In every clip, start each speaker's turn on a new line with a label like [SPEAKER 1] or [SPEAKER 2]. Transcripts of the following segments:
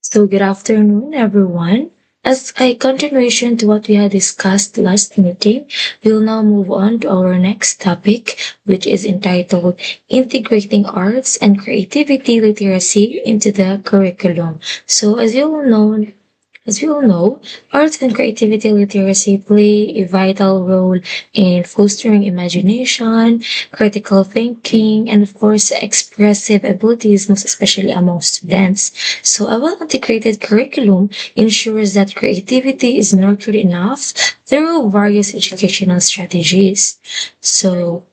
[SPEAKER 1] So, good afternoon, everyone. As a continuation to what we had discussed last meeting, we'll now move on to our next topic, which is entitled Integrating Arts and Creativity Literacy into the Curriculum. So, as you all know, arts and creativity literacy play a vital role in fostering imagination, critical thinking, and of course, expressive abilities, most especially among students. So a well-integrated curriculum ensures that creativity is nurtured enough through various educational strategies. So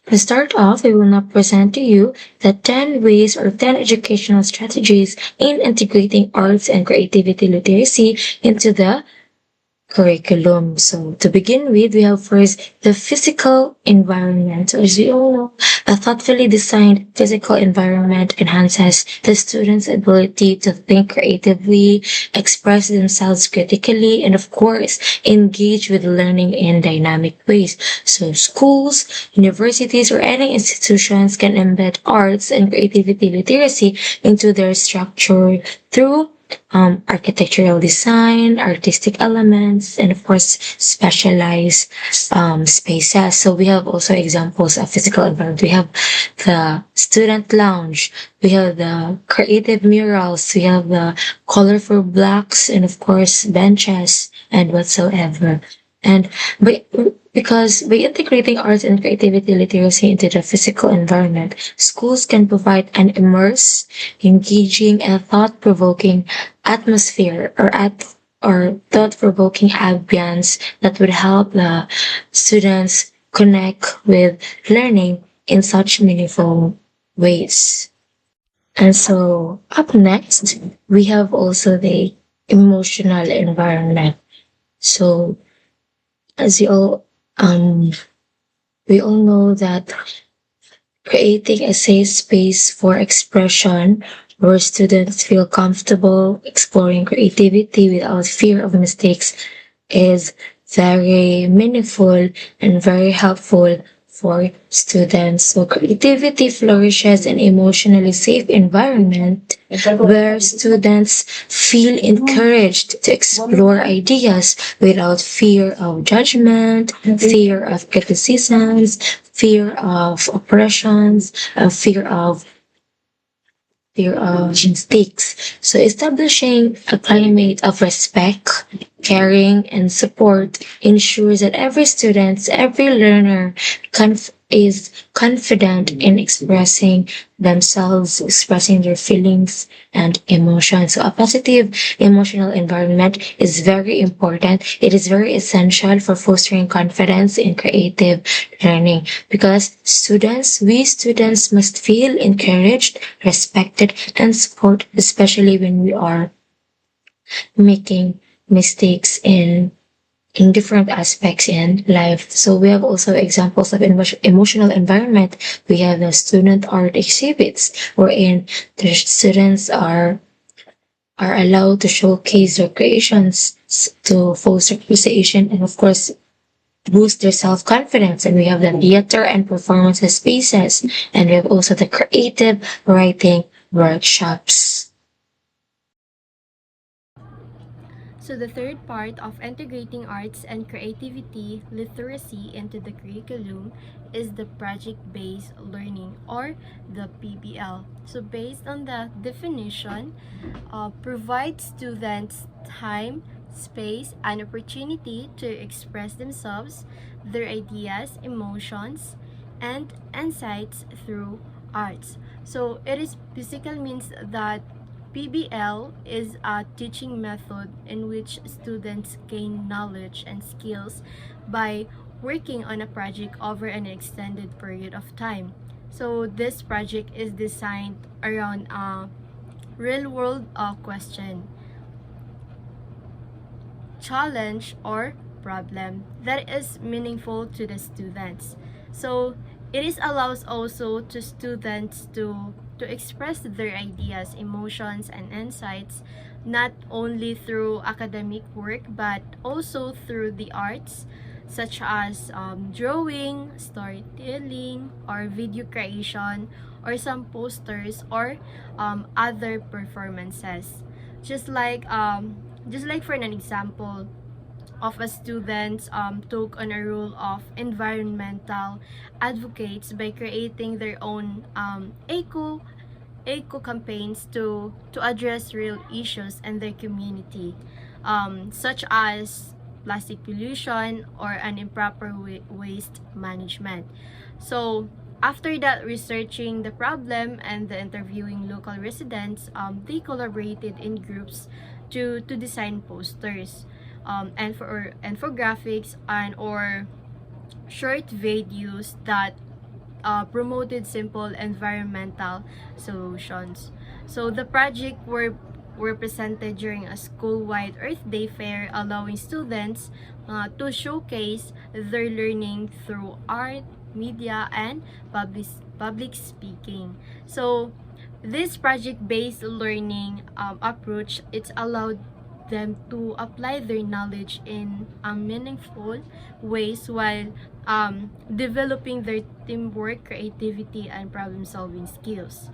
[SPEAKER 1] to start off, I will now present to you the 10 ways or 10 educational strategies in integrating arts and creativity literacy into the curriculum. So to begin with, we have first the physical environment. So as you all know, a thoughtfully designed physical environment enhances the students' ability to think creatively, express themselves critically, and of course, engage with learning in dynamic ways. So schools, universities, or any institutions can embed arts and creativity literacy into their structure through architectural design, artistic elements, and of course, specialized spaces. So we have also examples of physical environment. We have the student lounge, we have the creative murals, we have the colorful blocks, and of course, benches and whatsoever. And by, because by integrating arts and creativity literacy into the physical environment, schools can provide an immersive, engaging, and thought-provoking atmosphere or thought-provoking ambience that would help the students connect with learning in such meaningful ways. And so up next, we have also the emotional environment. So as you all we all know that creating a safe space for expression where students feel comfortable exploring creativity without fear of mistakes is very meaningful and very helpful for students. So creativity flourishes in emotionally safe environment where students feel encouraged to explore ideas without fear of judgment, fear of criticisms, fear of oppressions, fear of mistakes. So establishing a climate of respect, caring, and support ensures that every student, every learner is confident in expressing themselves, expressing their feelings and emotions. So a positive emotional environment is very important. It is very essential for fostering confidence in creative learning because we students must feel encouraged, respected, and support, especially when we are making mistakes in different aspects in life. So we have also examples of emotional environment. We have the student art exhibits wherein the students are allowed to showcase their creations to foster appreciation and of course boost their self-confidence. And we have the theater and performance spaces. And we have also the creative writing workshops.
[SPEAKER 2] So the third part of integrating arts and creativity literacy into the curriculum is the project-based learning or the PBL. So based on the definition, provide students time, space, and opportunity to express themselves, their ideas, emotions, and insights through arts. So it is physical means that PBL is a teaching method in which students gain knowledge and skills by working on a project over an extended period of time. So this project is designed around a real-world question, challenge, or problem that is meaningful to the students. So it is allows also to students to express their ideas, emotions, and insights not only through academic work but also through the arts such as drawing, storytelling, or video creation, or some posters or other performances. Just like for an example of a student took on a role of environmental advocates by creating their own eco campaigns to address real issues in their community, such as plastic pollution or an improper waste management. So after that, researching the problem and the interviewing local residents, they collaborated in groups to design posters, and for infographics and or short videos that promoted simple environmental solutions. So the project were presented during a school-wide Earth Day fair, allowing students to showcase their learning through art, media, and public speaking. So this project-based learning approach, it's allowed them to apply their knowledge in meaningful ways while developing their teamwork, creativity, and problem-solving skills.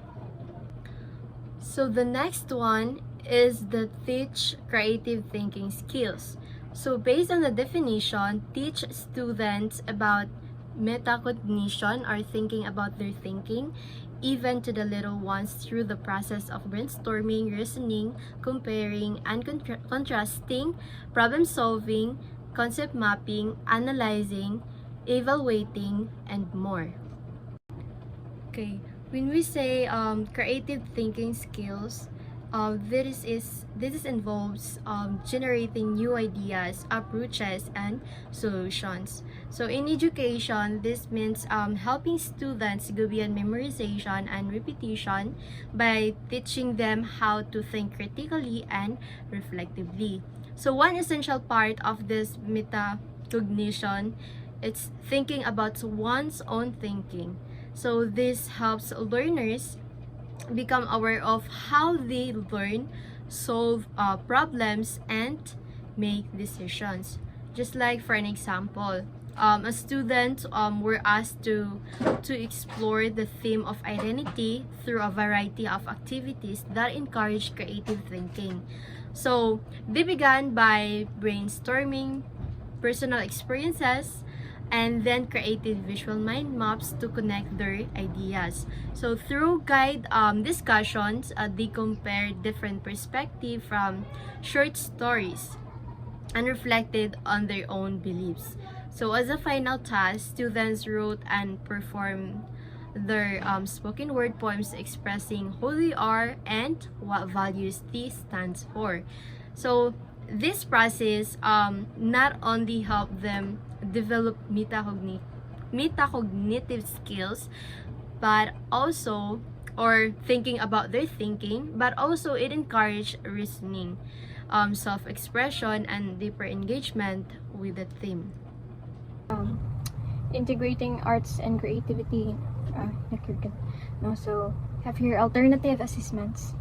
[SPEAKER 2] So the next one is the teach creative thinking skills. So based on the definition, teach students about metacognition, or thinking about their thinking, even to the little ones, through the process of brainstorming, reasoning, comparing, and contrasting, problem solving, concept mapping, analyzing, evaluating, and more. Okay, when we say creative thinking skills, this involves generating new ideas, approaches, and solutions. So in education, this means helping students go beyond memorization and repetition by teaching them how to think critically and reflectively. So one essential part of this metacognition, it's thinking about one's own thinking. So this helps learners become aware of how they learn, solve problems, and make decisions. Just like for an example, a student were asked to explore the theme of identity through a variety of activities that encourage creative thinking. So they began by brainstorming personal experiences, and then created visual mind maps to connect their ideas. So through guide discussions, they compared different perspectives from short stories and reflected on their own beliefs. So as a final task, students wrote and performed their spoken word poems expressing who they are and what values this stands for. So this process not only helped them develop metacognitive skills, but also, or thinking about their thinking, but also it encouraged reasoning, self-expression, and deeper engagement with the theme.
[SPEAKER 3] Integrating arts and creativity in the curriculum. No, so have here alternative assessments.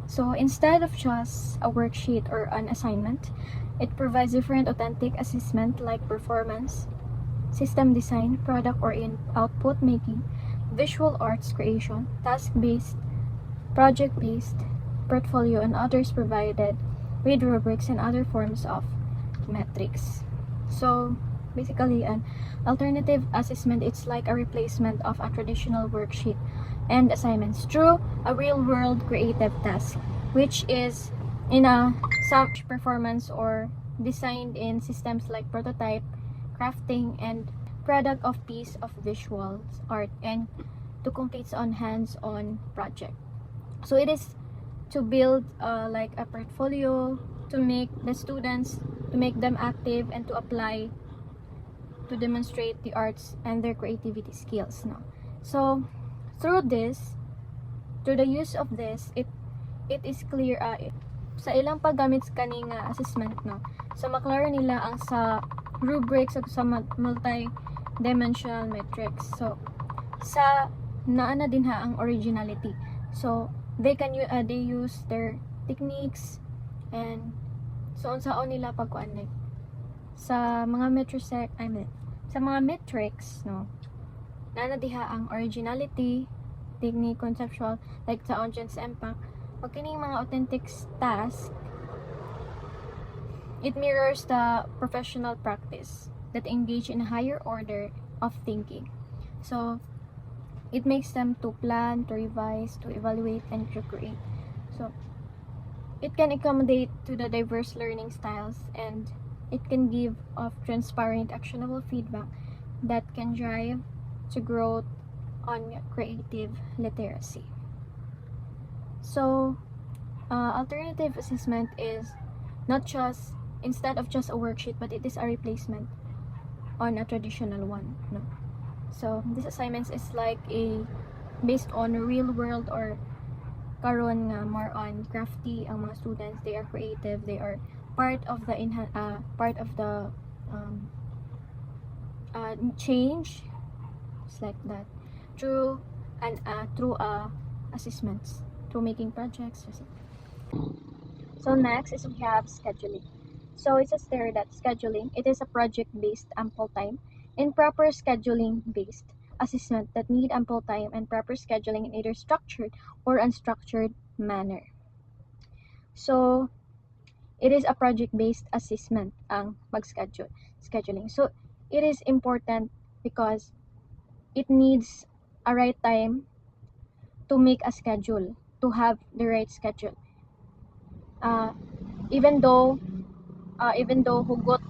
[SPEAKER 3] So instead of just a worksheet or an assignment, it provides different authentic assessment like performance, system design, product or output making, visual arts creation, task-based, project-based, portfolio, and others provided with rubrics and other forms of metrics. So basically, an alternative assessment, it's like a replacement of a traditional worksheet and assignments through a real-world creative task, which is in a some performance or designed in systems like prototype, crafting, and product of piece of visual art, and to complete on hands-on project. So it is to build like a portfolio, to make the students, to make them active, and to apply, to demonstrate the arts and their creativity skills. No? So through this, through the use of this, it is clear sa ilang paggamit kaning assessment, no, so maklaro nila ang sa rubrics at sa multi-dimensional metrics. So sa naana din ha ang originality, so they can they use their techniques, and so unsaon nila pagkuan like sa mga sa mga metrics, no, naana diha ang originality, technique, conceptual, like sa audience impact, Pag kining mga authentic task, it mirrors the professional practice that engage in a higher order of thinking. So, it makes them to plan, to revise, to evaluate, and to create. So, it can accommodate to the diverse learning styles, and it can give of transparent, actionable feedback that can drive to growth on creative literacy. So, alternative assessment is not just instead of just a worksheet, but it is a replacement on a traditional one. No, so this assignments is like a based on real world or karon nga more on crafty ang mga students. They are creative. They are part of the change. It's like that through assessments, through making projects. So next is we have scheduling. So it says there that scheduling, it is a project-based ample time and proper scheduling-based assessment that need ample time and proper scheduling in either structured or unstructured manner. So it is a project-based assessment ang scheduling. So it is important because it needs a right time to make a schedule, to have the right schedule. Even though hugot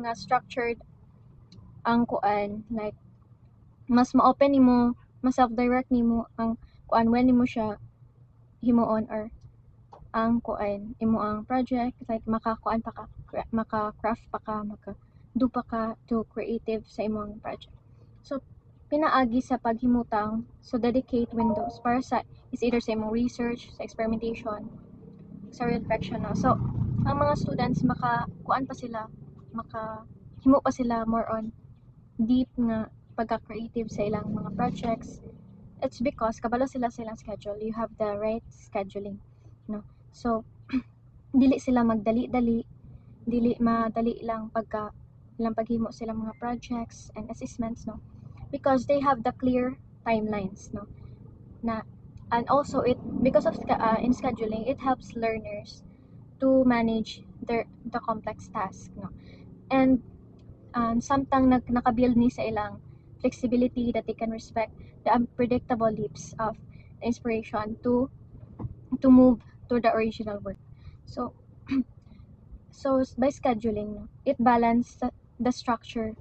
[SPEAKER 3] nga structured ang kuan, like mas ma-open nimo, mas self-direct nimo ang kuan when nimo siya himuon, or ang kuan imo ang project, like maka-craft pa ka, do pa ka to creative sa imong project. So pinaagi sa paghimutang, so dedicate windows para sa is either sa imong research, sa experimentation, sa reflection. No? So ang mga students makahimo pa sila more on deep nga pagka-creative sa ilang mga projects. It's because kabalo sila sa ilang schedule. You have the right scheduling, no? So dili sila magdali-dali, dili madali lang paghimo sila mga projects and assessments, no? Because they have the clear timelines, no? And also because of in scheduling, it helps learners to manage the complex task, no? And samtang nakabuild ni sa ilang flexibility that they can respect the unpredictable leaps of inspiration to move to the original work. So so by scheduling, no, it balances the structure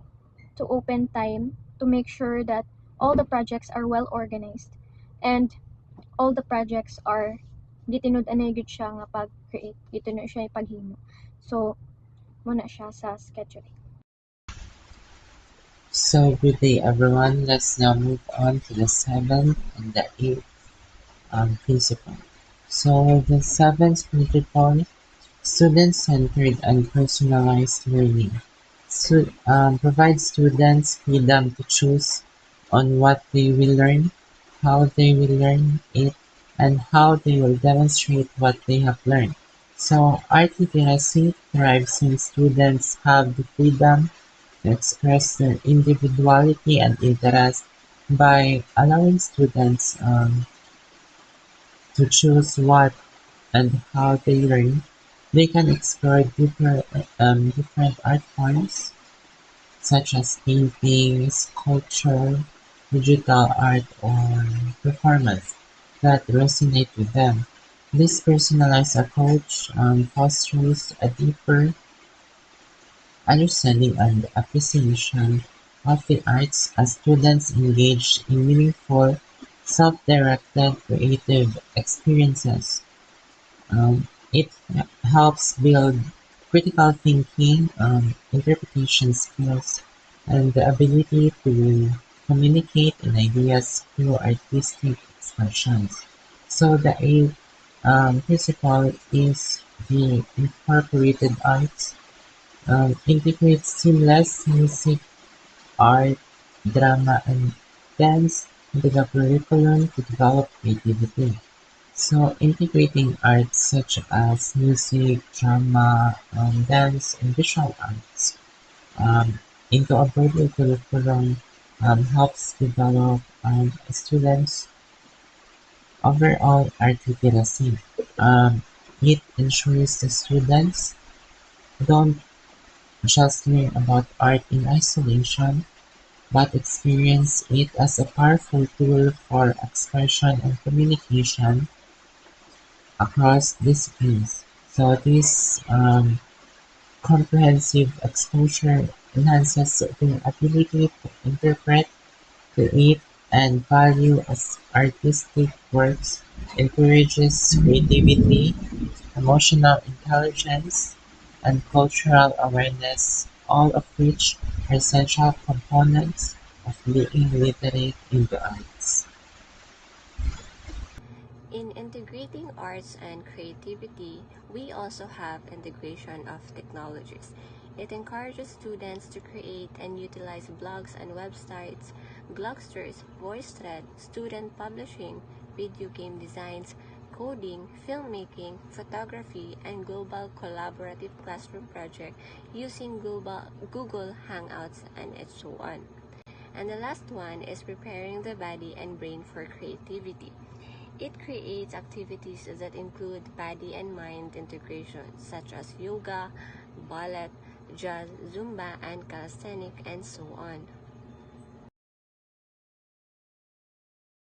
[SPEAKER 3] to open time to make sure that all the projects are well organized and all the projects are gitinud-anay gud siya nga pag-create, gitinud siya paghimo. So muna siya sa scheduling.
[SPEAKER 4] So good day everyone, let's now move on to the 7th and the 8th principle. So the 7th principle, student-centered and personalized learning. Provide students freedom to choose on what they will learn, how they will learn it, and how they will demonstrate what they have learned. So art literacy thrives when students have the freedom to express their individuality and interest by allowing students to choose what and how they learn. They can explore different art forms such as painting, sculpture, digital art, or performance that resonate with them. This personalized approach fosters a deeper understanding and appreciation of the arts as students engage in meaningful, self-directed creative experiences. It helps build critical thinking, interpretation skills, and the ability to communicate in ideas through artistic expressions. So the eighth principle is the incorporated arts. Integrates seamless music, art, drama, and dance into the curriculum to develop creativity. So integrating arts such as music, drama, dance, and visual arts into a broader curriculum helps develop students overall art literacy. It ensures the students don't just learn about art in isolation, but experience it as a powerful tool for expression and communication across disciplines. So this comprehensive exposure enhances their ability to interpret, create, and value as artistic works, encourages creativity, emotional intelligence, and cultural awareness, all of which are essential components of being literate in the arts.
[SPEAKER 2] In integrating arts and creativity, we also have integration of technologies. It encourages students to create and utilize blogs and websites, blogsters, voice thread, student publishing, video game designs, coding, filmmaking, photography, and global collaborative classroom project using Google Hangouts and so on. And the last one is preparing the body and brain for creativity. It creates activities that include body and mind integration, such as yoga, ballet, jazz, Zumba, and calisthenics, and so on.